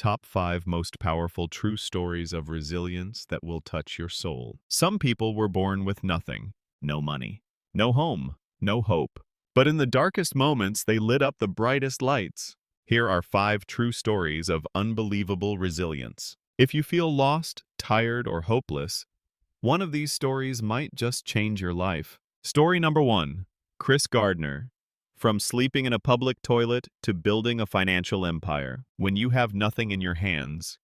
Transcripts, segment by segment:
top 5 most powerful true stories of resilience that will touch your soul. Some people were born with nothing, no money, no home, no hope. But in the darkest moments, they lit up the brightest lights. Here are 5 true stories of unbelievable resilience. If you feel lost, tired, or hopeless, one of these stories might just change your life. Story number 1. Chris Gardner. From sleeping in a public toilet to building a financial empire, when you have nothing in your hands,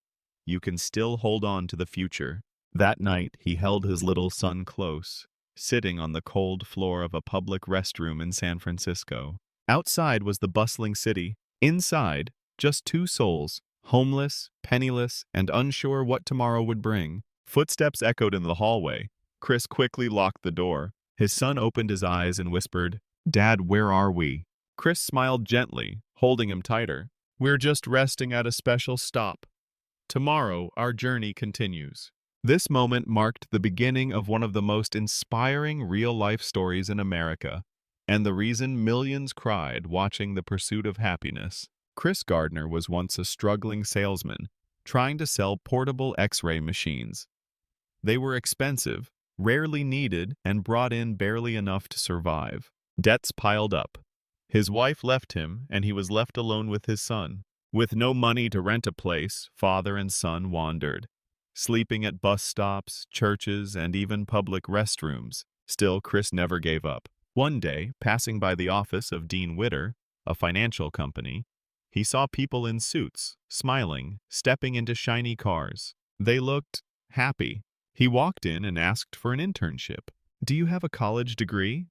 you can still hold on to the future. That night, he held his little son close, sitting on the cold floor of a public restroom in San Francisco. Outside was the bustling city. Inside, just 2 souls, homeless, penniless, and unsure what tomorrow would bring. Footsteps echoed in the hallway. Chris quickly locked the door. His son opened his eyes and whispered, "Dad, where are we?" Chris smiled gently, holding him tighter. "We're just resting at a special stop. Tomorrow, our journey continues." This moment marked the beginning of one of the most inspiring real-life stories in America, and the reason millions cried watching The Pursuit of Happiness. Chris Gardner was once a struggling salesman, trying to sell portable X-ray machines. They were expensive, rarely needed, and brought in barely enough to survive. Debts piled up. His wife left him, and he was left alone with his son. With no money to rent a place, father and son wandered, sleeping at bus stops, churches, and even public restrooms. Still, Chris never gave up. One day, passing by the office of Dean Witter, a financial company, he saw people in suits, smiling, stepping into shiny cars. They looked happy. He walked in and asked for an internship. "Do you have a college degree?"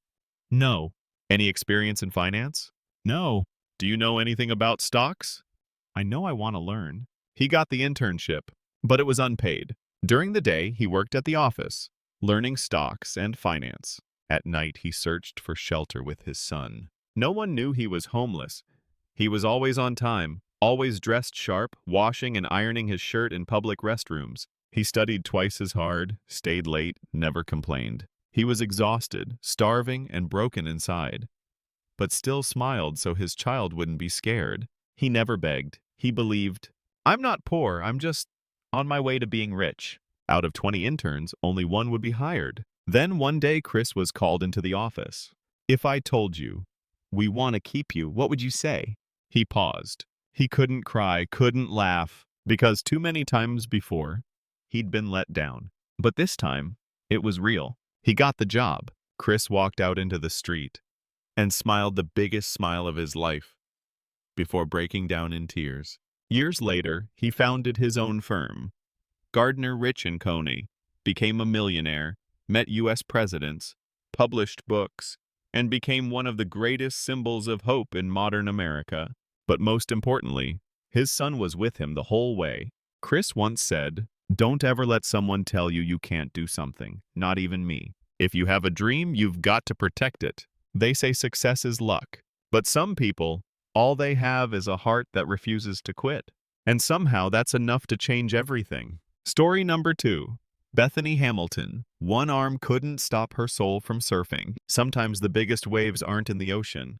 "No." "Any experience in finance?" "No." "Do you know anything about stocks?" "I know I want to learn." He got the internship, but it was unpaid. During the day, he worked at the office, learning stocks and finance. At night, he searched for shelter with his son. No one knew he was homeless. He was always on time, always dressed sharp, washing and ironing his shirt in public restrooms. He studied twice as hard, stayed late, never complained. He was exhausted, starving, and broken inside, but still smiled so his child wouldn't be scared. He never begged. He believed, "I'm not poor, I'm just on my way to being rich." Out of 20 interns, only 1 would be hired. Then one day, Chris was called into the office. "If I told you, we want to keep you, what would you say?" He paused. He couldn't cry, couldn't laugh, because too many times before, he'd been let down. But this time, it was real. He got the job. Chris walked out into the street and smiled the biggest smile of his life before breaking down in tears. Years later, he founded his own firm, Gardner Rich & Coney, became a millionaire, met U.S. presidents, published books, and became one of the greatest symbols of hope in modern America. But most importantly, his son was with him the whole way. Chris once said, "Don't ever let someone tell you you can't do something, not even me. If you have a dream, you've got to protect it." They say success is luck, but some people, all they have is a heart that refuses to quit. And somehow that's enough to change everything. Story number 2. Bethany Hamilton. One arm couldn't stop her soul from surfing. Sometimes the biggest waves aren't in the ocean.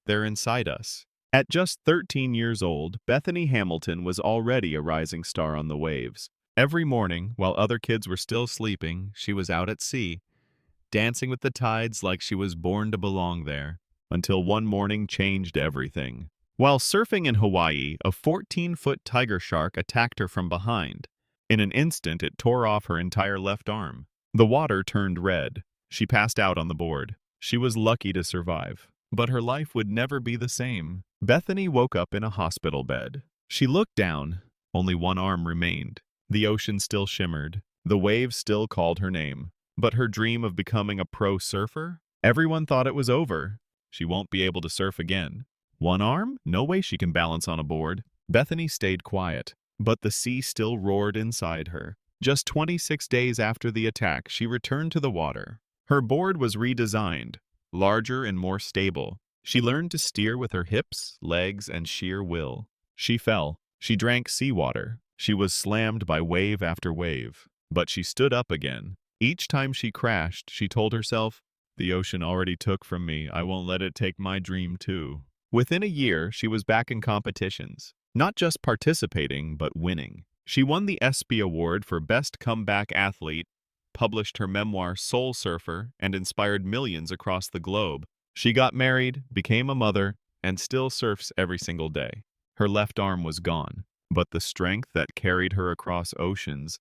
They're inside us. At just 13 years old, Bethany Hamilton was already a rising star on the waves. Every morning, while other kids were still sleeping, she was out at sea, dancing with the tides like she was born to belong there, until one morning changed everything. While surfing in Hawaii, a 14-foot tiger shark attacked her from behind. In an instant, it tore off her entire left arm. The water turned red. She passed out on the board. She was lucky to survive, but her life would never be the same. Bethany woke up in a hospital bed. She looked down. Only one arm remained. The ocean still shimmered. The waves still called her name. But her dream of becoming a pro surfer? Everyone thought it was over. She won't be able to surf again. One arm? No way she can balance on a board. Bethany stayed quiet, but the sea still roared inside her. Just 26 days after the attack, she returned to the water. Her board was redesigned, larger and more stable. She learned to steer with her hips, legs, and sheer will. She fell. She drank seawater. She was slammed by wave after wave. But she stood up again. Each time she crashed, she told herself, "The ocean already took from me. I won't let it take my dream too." Within a year, she was back in competitions, Not just participating, but winning. She won the ESPY Award for Best Comeback Athlete, published her memoir Soul Surfer, and inspired millions across the globe. She got married, became a mother, and still surfs every single day. Her left arm was gone, but the strength that carried her across oceans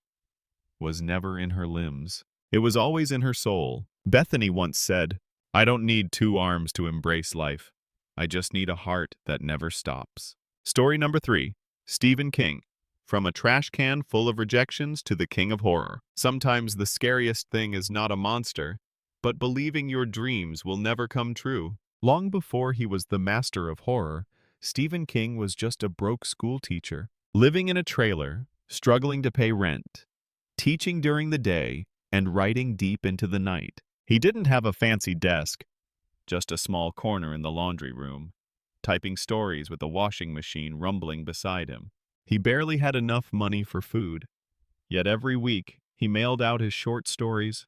was never in her limbs. It was always in her soul. Bethany once said, "I don't need two arms to embrace life. I just need a heart that never stops." Story number 3, Stephen King. From a trash can full of rejections to the king of horror. Sometimes the scariest thing is not a monster, but believing your dreams will never come true. Long before he was the master of horror, Stephen King was just a broke school teacher, living in a trailer, struggling to pay rent, teaching during the day, and writing deep into the night. He didn't have a fancy desk, just a small corner in the laundry room, typing stories with a washing machine rumbling beside him. He barely had enough money for food, yet every week he mailed out his short stories,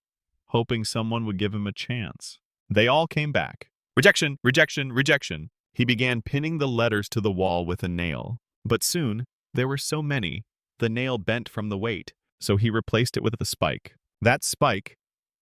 hoping someone would give him a chance. They all came back. Rejection, rejection, rejection. He began pinning the letters to the wall with a nail. But soon, there were so many, the nail bent from the weight, so he replaced it with a spike. That spike,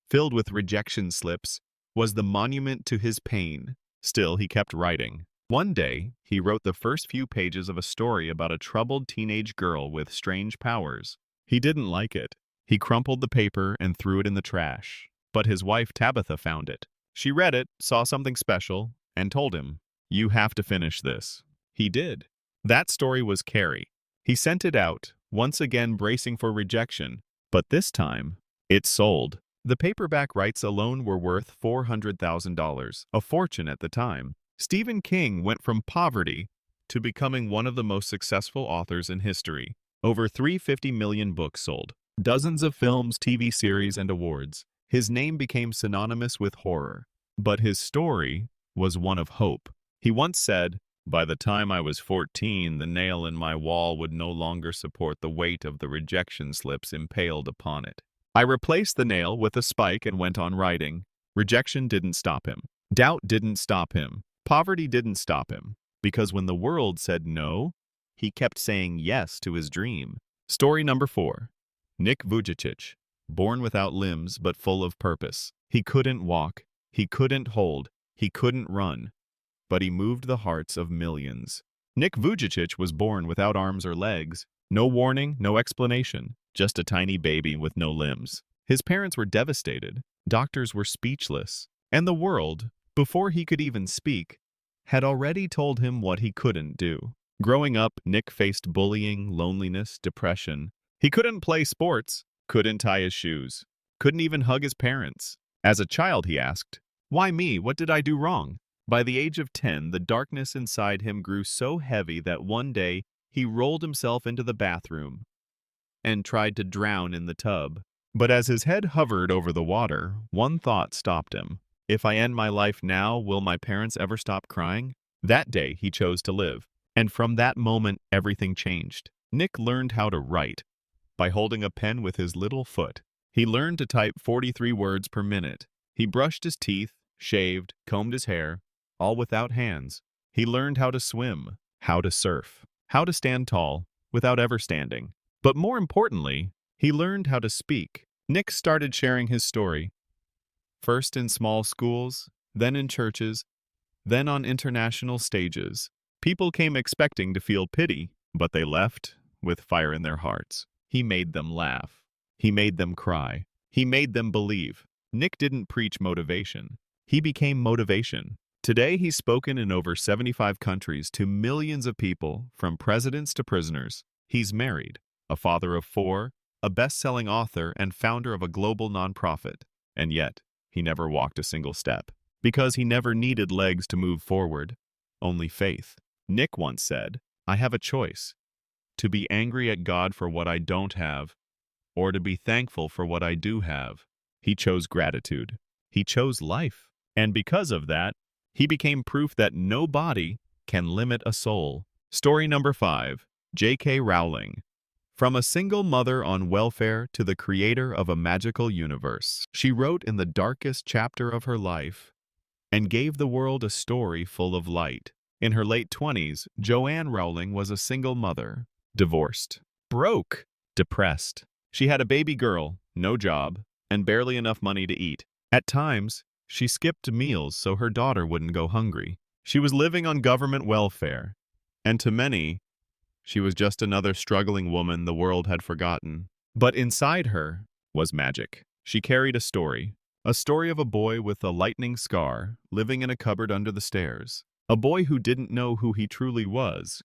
filled with rejection slips, was the monument to his pain. Still, he kept writing. One day, he wrote the first few pages of a story about a troubled teenage girl with strange powers. He didn't like it. He crumpled the paper and threw it in the trash. But his wife Tabitha found it. She read it, saw something special, and told him, "You have to finish this." He did. That story was Carrie. He sent it out, once again bracing for rejection. But this time, it sold. The paperback rights alone were worth $400,000, a fortune at the time. Stephen King went from poverty to becoming one of the most successful authors in history. Over 350 million books sold, dozens of films, TV series, and awards. His name became synonymous with horror, but his story was one of hope. He once said, "By the time I was 14, the nail in my wall would no longer support the weight of the rejection slips impaled upon it. I replaced the nail with a spike and went on writing." Rejection didn't stop him. Doubt didn't stop him. Poverty didn't stop him. Because when the world said no, he kept saying yes to his dream. Story number 4. Nick Vujich. Born without limbs but full of purpose. He couldn't walk. He couldn't hold. He couldn't run. But he moved the hearts of millions. Nick Vujich was born without arms or legs. No warning, no explanation. Just a tiny baby with no limbs. His parents were devastated. Doctors were speechless. And the world, before he could even speak, had already told him what he couldn't do. Growing up, Nick faced bullying, loneliness, depression. He couldn't play sports, couldn't tie his shoes, couldn't even hug his parents. As a child, he asked, "Why me? What did I do wrong?" By the age of 10, the darkness inside him grew so heavy that one day he rolled himself into the bathroom and tried to drown in the tub. But as his head hovered over the water, one thought stopped him. If I end my life now, will my parents ever stop crying? That day, he chose to live. And from that moment, everything changed. Nick learned how to write by holding a pen with his little foot. He learned to type 43 words per minute. He brushed his teeth, shaved, combed his hair, all without hands. He learned how to swim, how to surf, how to stand tall without ever standing. But more importantly, he learned how to speak. Nick started sharing his story, first in small schools, then in churches, then on international stages. People came expecting to feel pity, but they left with fire in their hearts. He made them laugh. He made them cry. He made them believe. Nick didn't preach motivation. He became motivation. Today, he's spoken in over 75 countries to millions of people, from presidents to prisoners. He's married, a father of 4, a best-selling author, and founder of a global nonprofit. And yet, he never walked a single step, because he never needed legs to move forward, only faith. Nick once said, "I have a choice, to be angry at God for what I don't have, or to be thankful for what I do have." He chose gratitude. He chose life. And because of that, he became proof that no body can limit a soul. Story number 5. J.K. Rowling. From a single mother on welfare to the creator of a magical universe, she wrote in the darkest chapter of her life and gave the world a story full of light. In her late 20s, Joanne Rowling was a single mother, divorced, broke, depressed. She had a baby girl, no job, and barely enough money to eat. At times, she skipped meals so her daughter wouldn't go hungry. She was living on government welfare, and to many, she was just another struggling woman the world had forgotten. But inside her was magic. She carried a story of a boy with a lightning scar living in a cupboard under the stairs. A boy who didn't know who he truly was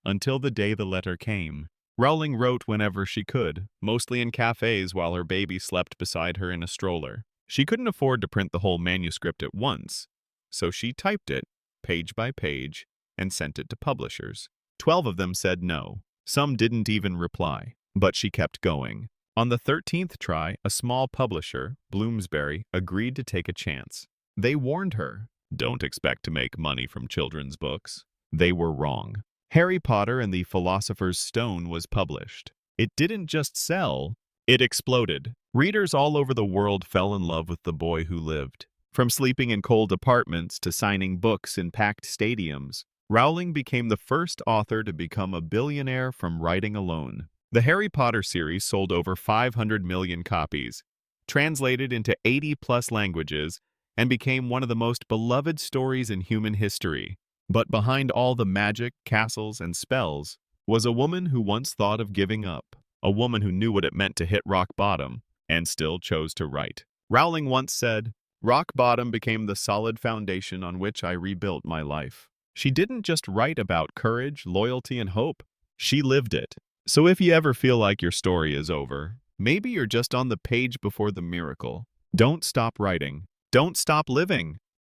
until the day the letter came. Rowling wrote whenever she could, mostly in cafes while her baby slept beside her in a stroller. She couldn't afford to print the whole manuscript at once, so she typed it, page by page, and sent it to publishers. 12 of them said no. Some didn't even reply, but she kept going. On the 13th try, a small publisher, Bloomsbury, agreed to take a chance. They warned her, "Don't expect to make money from children's books." They were wrong. Harry Potter and the Philosopher's Stone was published. It didn't just sell, it exploded. Readers all over the world fell in love with the boy who lived. From sleeping in cold apartments to signing books in packed stadiums, Rowling became the first author to become a billionaire from writing alone. The Harry Potter series sold over 500 million copies, translated into 80-plus languages, and became one of the most beloved stories in human history. But behind all the magic, castles, and spells was a woman who once thought of giving up, a woman who knew what it meant to hit rock bottom and still chose to write. Rowling once said, "Rock bottom became the solid foundation on which I rebuilt my life." She didn't just write about courage, loyalty, and hope. She lived it. So if you ever feel like your story is over, maybe you're just on the page before the miracle. Don't stop writing. Don't stop living.